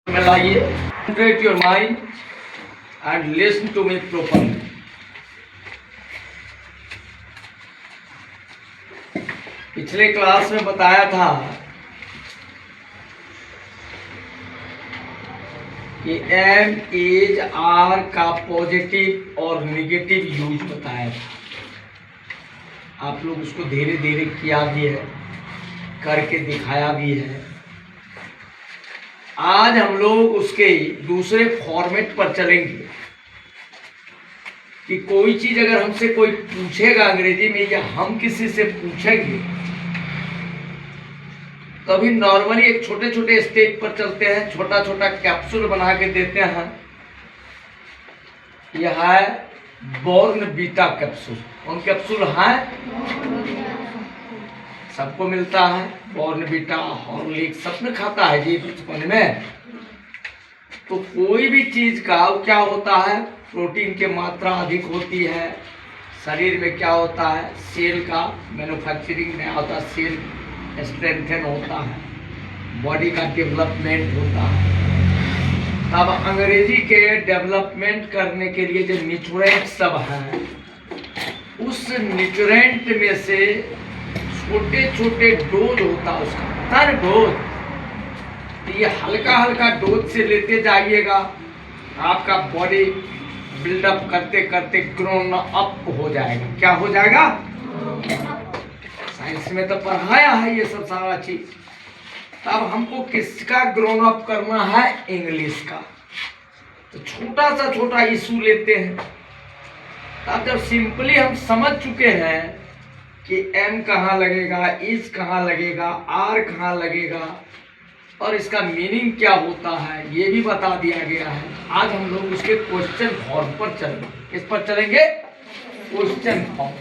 लाइए, concentrate your mind and listen to me properly. पिछले class में बताया था कि एम इज आर का पॉजिटिव और नेगेटिव यूज बताया था। आप लोग उसको धीरे धीरे किया भी है, करके दिखाया भी है। आज हम लोग उसके दूसरे फॉर्मेट पर चलेंगे कि कोई चीज अगर हमसे कोई पूछेगा अंग्रेजी में या हम किसी से पूछेंगे तो अभी नॉर्मली एक छोटे छोटे स्टेज पर चलते हैं, छोटा छोटा कैप्सूल बना के देते हैं। यह है बॉर्न बीटा कैप्सूल। कौन कैप्सूल है? सबको मिलता है बॉर्न बीटा, हॉर्लिक्स सब में खाता है जी बचपन में। तो कोई भी चीज का क्या होता है, प्रोटीन की मात्रा अधिक होती है। शरीर में क्या होता है, सेल का मैन्युफैक्चरिंग नया होता है, सेल स्ट्रेंथन होता है, बॉडी का डेवलपमेंट होता है। तब अंग्रेजी के डेवलपमेंट करने के लिए जो न्यूट्रिएंट सब है, उस न्यूट्रिएंट में से छोटे छोटे डोज होता है उसका, हर डोज। तो ये हल्का हल्का डोज से लेते जाइएगा, आपका बॉडी बिल्डअप करते करते ग्रोन अप हो जाएगा। क्या हो जाएगा? साइंस में तो पढ़ाया है ये सब सारा चीज। तब हमको किसका ग्रोन अप करना है? इंग्लिश का। तो छोटा सा छोटा इशू लेते हैं। तब जब सिंपली हम समझ चुके हैं कि एम कहाँ लगेगा, इज कहाँ लगेगा, आर कहाँ लगेगा और इसका मीनिंग क्या होता है, ये भी बता दिया गया है। आज हम लोग उसके क्वेश्चन फॉर्म पर चलेंगे। किस पर चलेंगे? Question form.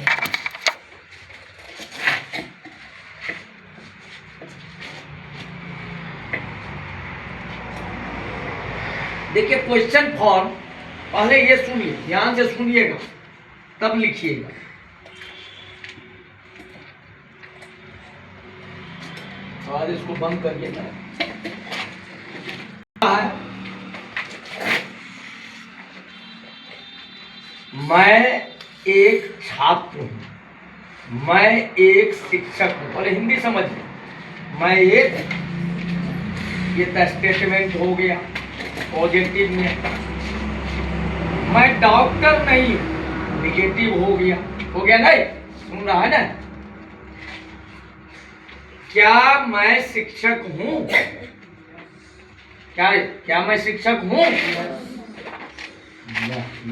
देखिए क्वेश्चन फॉर्म, पहले ये सुनिए, ध्यान से सुनिएगा तब लिखिएगा। आज इसको बंद करिएगा। मैं एक छात्र हूं, मैं एक शिक्षक हूं। और हिंदी समझिए, मैं एक, ये तो स्टेटमेंट हो गया पॉजिटिव में। मैं डॉक्टर नहीं, निगेटिव हो गया। हो गया नहीं? सुन रहा है ना? क्या मैं शिक्षक हूं? क्या मैं शिक्षक हूं?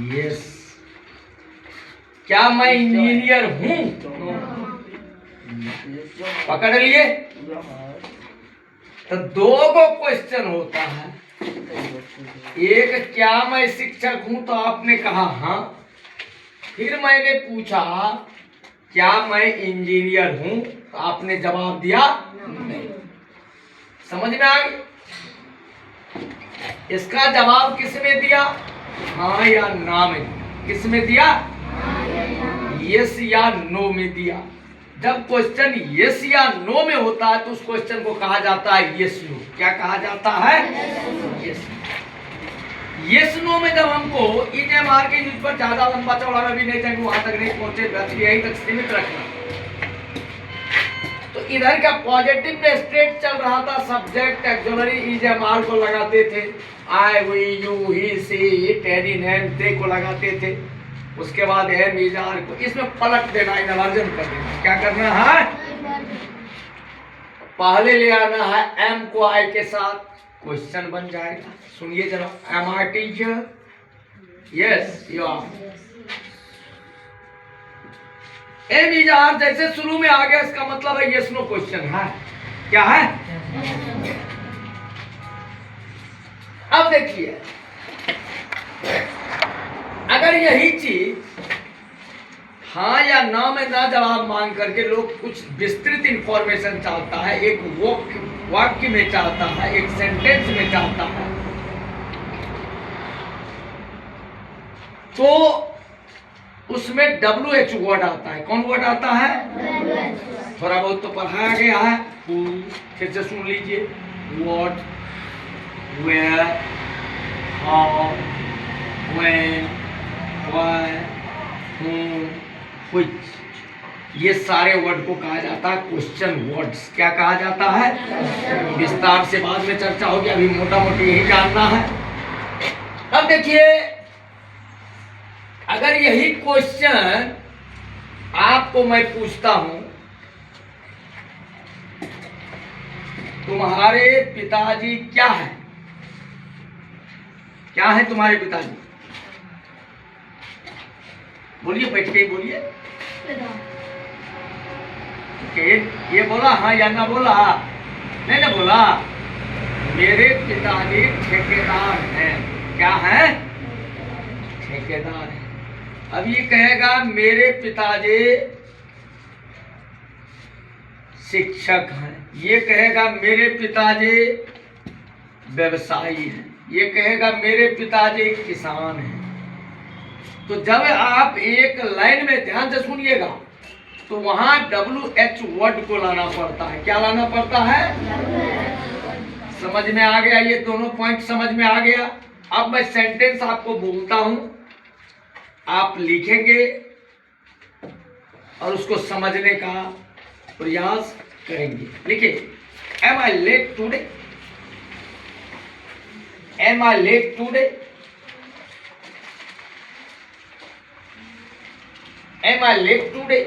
यस। क्या मैं इंजीनियर हूं? पकड़ लिए? तो दो को क्वेश्चन होता है। एक, क्या मैं शिक्षक हूं? तो आपने कहा हाँ। फिर मैंने पूछा क्या मैं इंजीनियर हूं? तो आपने जवाब दिया नहीं। समझ में आ गई? इसका जवाब किसने दिया? हाँ या ना में। किस में दिया? यस या नो में दिया। जब क्वेश्चन यस या नो में होता है तो उस क्वेश्चन को कहा जाता है यस नो। क्या कहा जाता है? यस। यस नो में जब हमको ईएमआर के यूज पर ज्यादा लंबा चौड़ा में भी नहीं चाहिए, वहां तक नहीं पहुंचे, बस यही तक सीमित रखना। तो इधर का पॉजिटिव में स्ट्रेट चल रहा था, सब्जेक्ट एक्सुलरी ईएमआर को लगाते थे, I V U he see it any name दे को लगाते थे। उसके बाद एम इज आर को इसमें पलट देना, इन्वर्जन कर देना। क्या करना है? पहले ले आना है एम को आई के साथ, क्वेश्चन बन जाएगा। सुनिए जरा, am are teacher? Yes you are. Am is are जैसे शुरू में आ गया, इसका मतलब है यस नो क्वेश्चन है। क्या है? अब देखिए, अगर यही चीज हाँ या ना में ना जवाब मांग करके लोग कुछ विस्तृत इंफॉर्मेशन चाहता है, एक वाक्य में चाहता है, एक सेंटेंस में चाहता है, तो उसमें WH वर्ड आता है। कौन वर्ड आता है? थोड़ा बहुत तो पढ़ाया गया है, फिर से सुन लीजिए। What where, how, when, why, whom, which, ये सारे वर्ड को कहा जाता है क्वेश्चन वर्ड्स। क्या कहा जाता है? विस्तार से बाद में चर्चा होगी, अभी मोटा मोटी यही जानना है। अब देखिए, अगर यही क्वेश्चन आपको मैं पूछता हूं, तुम्हारे पिताजी क्या है? क्या है तुम्हारे पिताजी? बोलिए, बैठ के बोलिए। ये बोला हाँ या ना बोला? नहीं ना बोला। मेरे पिताजी ठेकेदार हैं। क्या है? ठेकेदार है। अब ये कहेगा मेरे पिताजी शिक्षक हैं, ये कहेगा मेरे पिताजी व्यवसायी हैं, ये कहेगा मेरे पिताजी किसान हैं। तो जब आप एक लाइन में ध्यान से सुनिएगा तो वहां WH वर्ड को लाना पड़ता है। क्या लाना पड़ता है? समझ में आ गया? ये दोनों पॉइंट समझ में आ गया। अब मैं सेंटेंस आपको बोलता हूं, आप लिखेंगे और उसको समझने का प्रयास करेंगे। लिखिए, am I late today? Am I late today? Am I late today?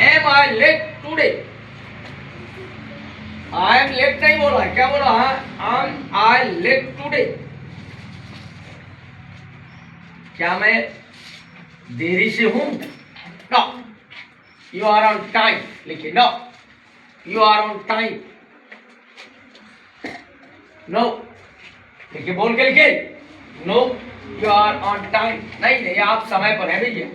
Am I late today? I am late नहीं बोला, क्या बोला है? Am I late today? क्या मैं देरी से हूं? No, you are on time. लिखिए, no, you are on time. No, लिखिए, बोल के लिखिए, no you are on time. नहीं नहीं, आप समय पर है भैया।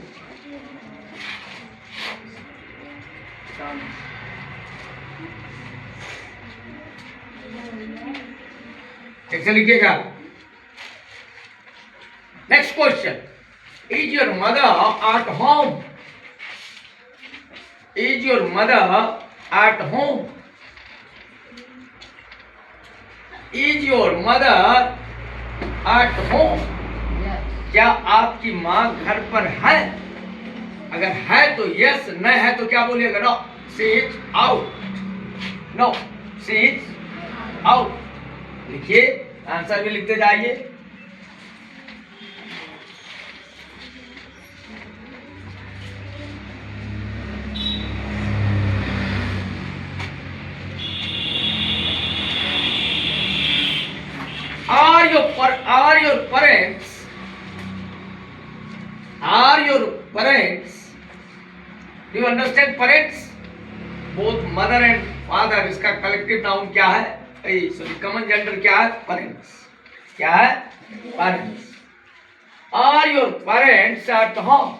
कैसे लिखिएगा? Next question, is your mother at home? Is your mother at home? Is your mother at home? क्या आपकी मां घर पर है? अगर है तो यस, न है तो क्या बोलिएगा? No, she is out. No, she is out. लिखिए, आंसर भी लिखते जाइए। Are your parents? Are your parents? Do you understand parents? Both mother and father, इसका कलेक्टिव नाउन क्या है? सॉरी, कॉमन जेंडर क्या है? पेरेंट्स। क्या है? Parents. Are your parents at home?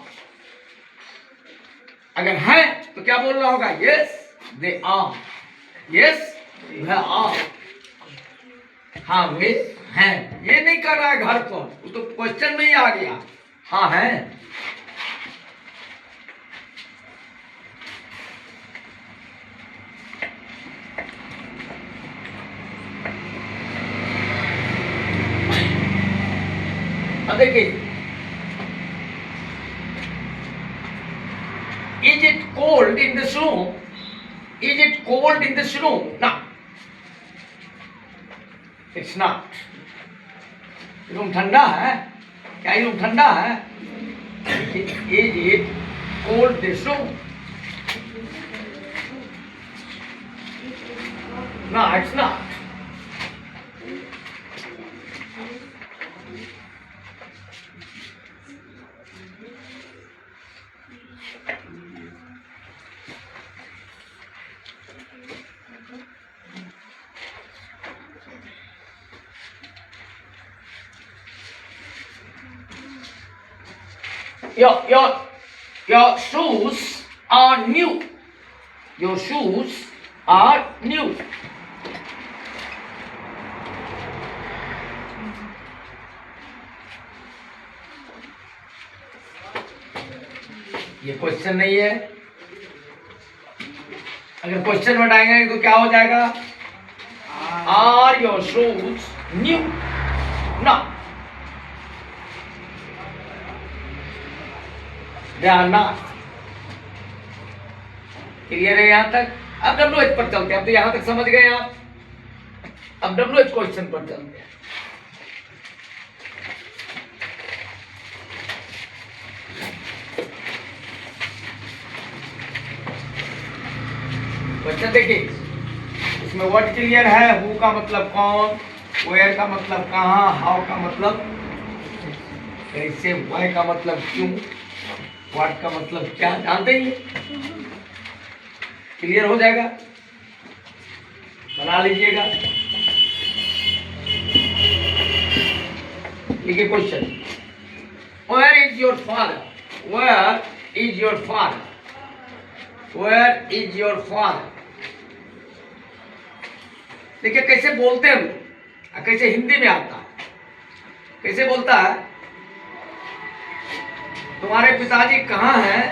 अगर है तो क्या बोलना होगा? Yes they are. Yes they are. हाँ वे हैं। ये नहीं कर रहा है घर पर, वो तो क्वेश्चन में ही आ गया। हाँ है। अब देखिए, is it cold in this room? Is it cold in this room? ना, इट्स नॉट। रूम ठंडा है? क्या ये रूम ठंडा है? Is it cold this room? ना, it's not. Your shoes are new. Your shoes are new. ये question नहीं है। अगर क्वेश्चन में डालेंगे तो क्या हो जाएगा? Are your shoes new? ना, दे आर नॉट। क्लियर है यहां तक? अब WH पर चलते हैं। अब तो यहां तक समझ गए आप। अब WH क्वेश्चन पर चलते हैं। क्वेश्चन देखिए, इसमें वर्ड क्लियर है। हु का मतलब कौन, वेयर का मतलब कहां, हाउ का मतलब कैसे, व्हाई का मतलब क्यों, व्हाट का मतलब क्या, जानते ही। क्लियर हो जाएगा, बना लीजिएगा। लिखिए question, where is your father? Where is your father? Where is your father? देखिए कैसे बोलते हैं हम लोग, कैसे हिंदी में आता है। कैसे बोलता है, तुम्हारे पिताजी कहाँ हैं?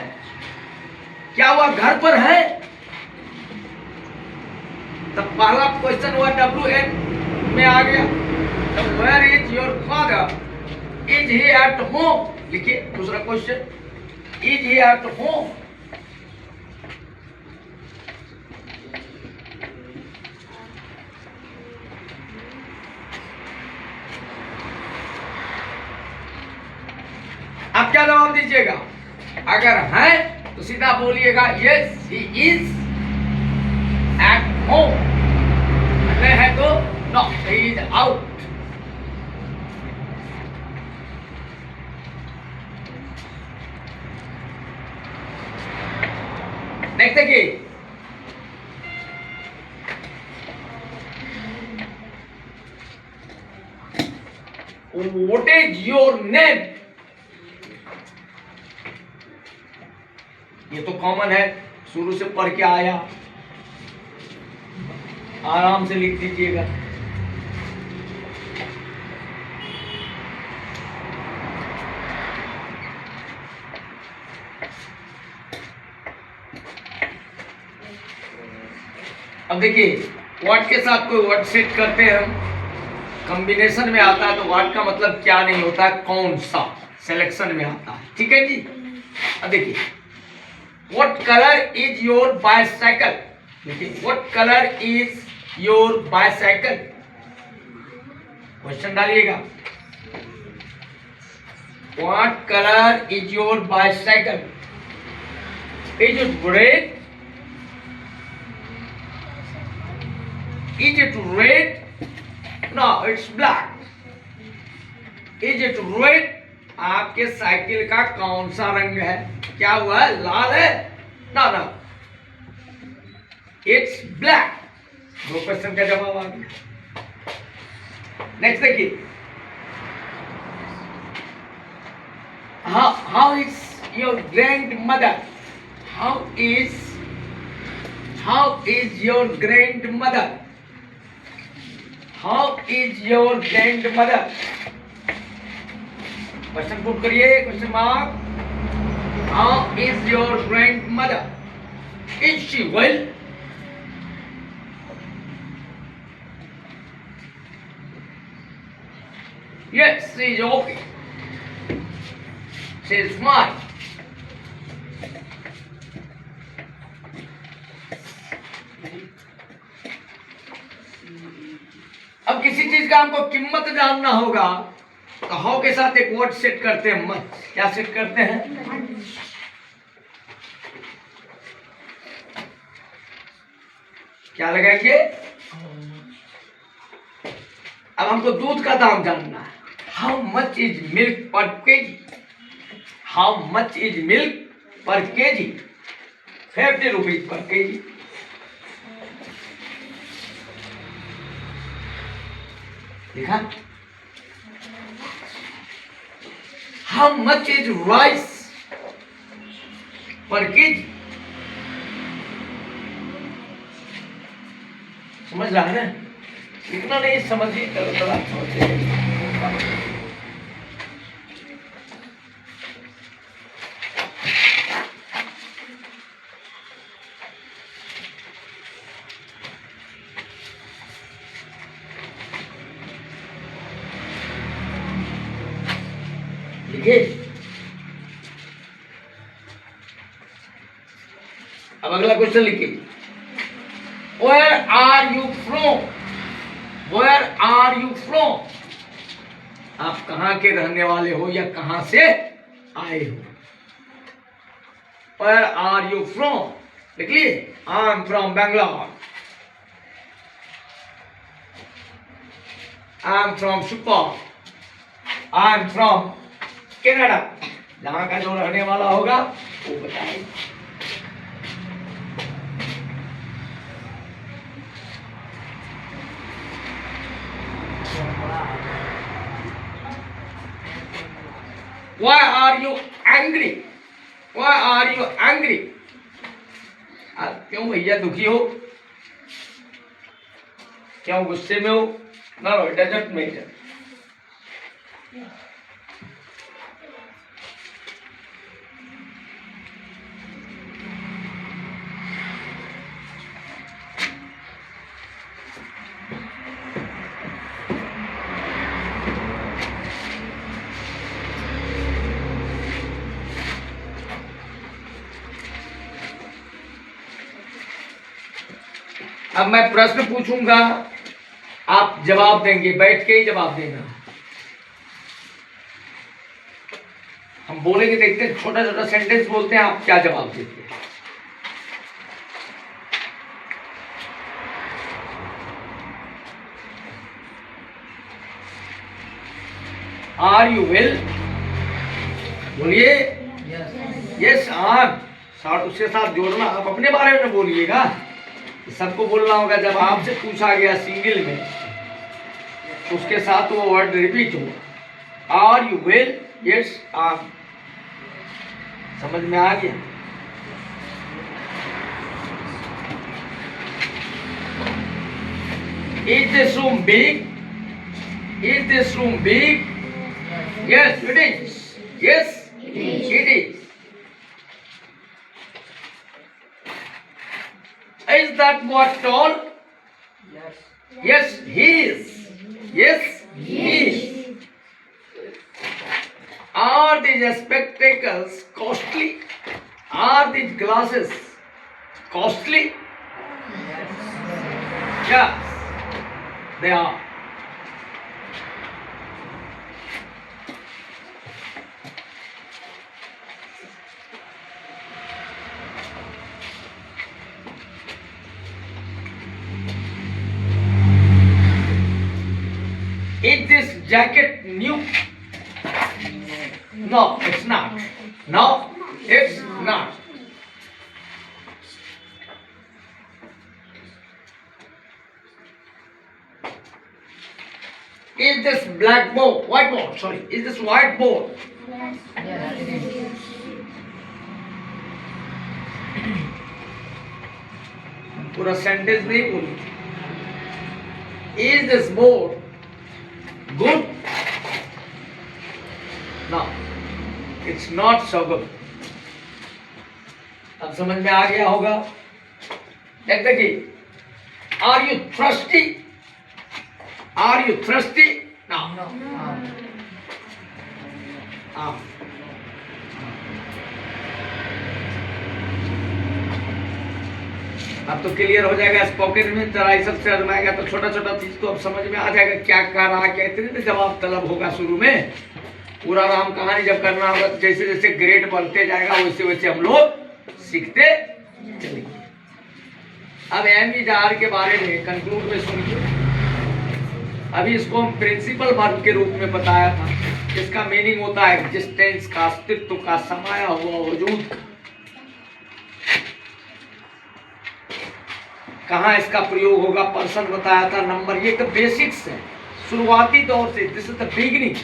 क्या वह घर पर है? तब पहला क्वेश्चन हुआ WN में आ गया। तो where is your father? Is he at home? लिखिए दूसरा question, is he at home? आप क्या जवाब दीजिएगा? अगर है तो सीधा बोलिएगा yes he is at home. अगर है तो no he is out. Next देखिए, व्हाट इज योर नेम? ये तो कॉमन है, शुरू से पढ़ के आया, आराम से लिख दीजिएगा। अब देखिए, व्हाट के साथ कोई वर्ड सेट करते हैं हम, कॉम्बिनेशन में आता है तो व्हाट का मतलब क्या नहीं होता है, कौन सा, सिलेक्शन में आता है। ठीक है जी। अब देखिए, what colour is your bicycle? देखिए, what colour is your bicycle? Question डालिएगा, what colour is your bicycle? Is it red? Is it red? No, it's black. Is it red? आपके साइकिल का कौन सा रंग है? क्या हुआ है, लाल है? ना ना, इट्स ब्लैक। दो क्वेश्चन का जवाब आ गया। नेक्स्ट देखिए, how is your grandmother? How is your grandmother? How is your grandmother? Question put करिए, question mark. How is your grandmother? Is she well? Yes, she is okay. She is fine. अब किसी चीज का हमको कीमत जानना होगा तो हाउ के साथ एक वर्ड सेट करते हैं, मच। क्या सेट करते हैं? क्या लगाएंगे? अब हमको दूध का दाम जानना है। हाउ मच इज मिल्क पर KG? How much is milk पर केजी? 50 rupees per KG. लिखा। हाउ मच इज राइस पर केजी? समझ रहा है ना? इतना नहीं समझिए, थोड़ा समझिए। लिखिए। अब अगला क्वेश्चन लिखिए, where are you from, where are you from, आप कहां के रहने वाले हो या कहां से आए हो। वेयर आर यू फ्रॉम लिख लिए। I am from Bangalore, I am from super, I am from Canada. जहां का जो रहने वाला होगा वो बताएगा। Why are you angry? Why are you angry? आप क्यों भैया दुखी हो, क्यों गुस्से में हो? No, it doesn't matter. अब मैं प्रश्न पूछूंगा, आप जवाब देंगे, बैठ के ही जवाब देना। हम बोलेंगे, देखते हैं, छोटा छोटा सेंटेंस बोलते हैं, आप क्या जवाब देते हैं। आर यू वेल, बोलिए। यस आर, साथ उसके साथ जोड़ना, आप अपने बारे में बोलिएगा, सबको बोलना होगा। जब आपसे पूछा गया सिंगल में, उसके साथ वो वर्ड रिपीट हुआ। Are you well, yes are, समझ में आ गया। Is this room big, is this room big, yes it is, yes it is. Is that boy tall? Yes. Yes, he is. Yes, he is. Are these spectacles costly? Are these glasses costly? Yes, they are. Is this jacket new? No, it's not. No, it's not. Is this blackboard, whiteboard? Sorry, is this whiteboard? Yes. पूरा sentence नहीं बोली। Is this board good? No, it's not so good. अब समझ में आ गया होगा। देख देखिए, Are you thirsty? Are you thirsty? No. अब तो क्लियर हो जाएगा। स्पोकन में जरा ये सब से आजमाएगा तो छोटा छोटा चीज तो अब समझ में आ जाएगा, क्या कह रहा, क्या इतने जवाब तलब होगा। शुरू में पूरा राम कहानी जब करना होगा, जैसे जैसे ग्रेड बढ़ते जाएगा वैसे वैसे हम लोग सीखते चलेंगे। अब एम के बारे में कंक्लूड में सुनिए। अभी इसको हम प्रिंसिपल वर्ब के रूप में बताया था। इसका मीनिंग होता है एग्जिस्टेंस का, अस्तित्व का, समाया हुआ वजूद का। कहाँ इसका प्रयोग होगा, पर्सन बताया था। नंबर, ये तो बेसिक्स है, शुरुआती तौर से, दिस इज द बिगिनिंग।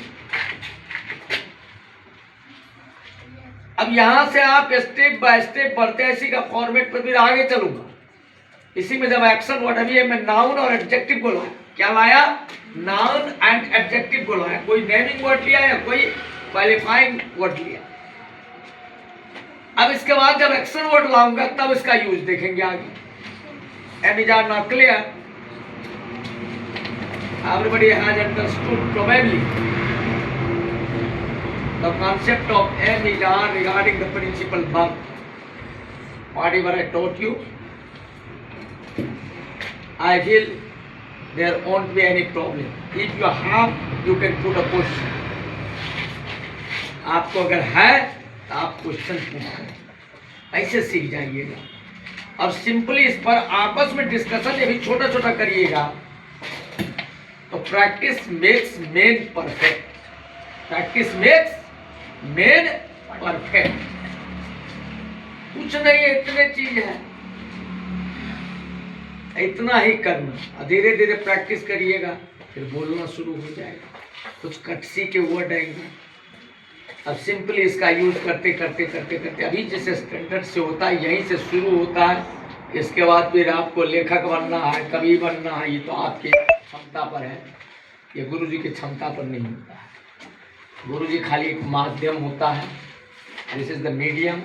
अब यहां से आप स्टेप बाय स्टेप बढ़ते हैं, इसी का फॉर्मेट पर फिर आगे चलूंगा। इसी में जब एक्शन वर्ड, अभी मैं नाउन और एडजेक्टिव को लाया, क्या लाया, नाउन एंड एडजेक्टिव को लाया। कोई नेमिंग वर्ड लिया या कोई क्वालिफाइंग वर्ड लिया। अब इसके बाद जब एक्शन वर्ड लाऊंगा तब इसका यूज देखेंगे आगे। Am is not clear? Everybody has understood probably. The concept of M is R regarding the principal verb. Whatever I taught you, I feel there won't be any problem. If you have, you can put a question. आपको अगर है तो आप question पूछें, ऐसे सीख जाइएगा। और सिंपली इस पर आपस में डिस्कशन ये भी छोटा छोटा करिएगा, तो practice makes man perfect. Practice makes man perfect. कुछ नहीं है, इतने चीज है, इतना ही करना। धीरे धीरे प्रैक्टिस करिएगा, फिर बोलना शुरू हो जाएगा। कुछ कटसी के वर्ड आएंगे। अब सिंपली इसका यूज करते करते करते करते अभी जैसे स्टैंडर्ड से होता है, यहीं से शुरू होता है। इसके बाद फिर आपको लेखक बनना है, कवि बनना है, ये तो आपकी क्षमता पर है, ये गुरु जी की क्षमता पर नहीं होता है। गुरु जी खाली एक माध्यम होता है। This is the medium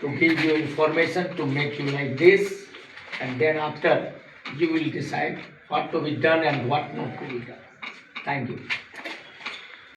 to give you information, to make you like this, and then after you will decide what to be done and what not to be done. Thank you.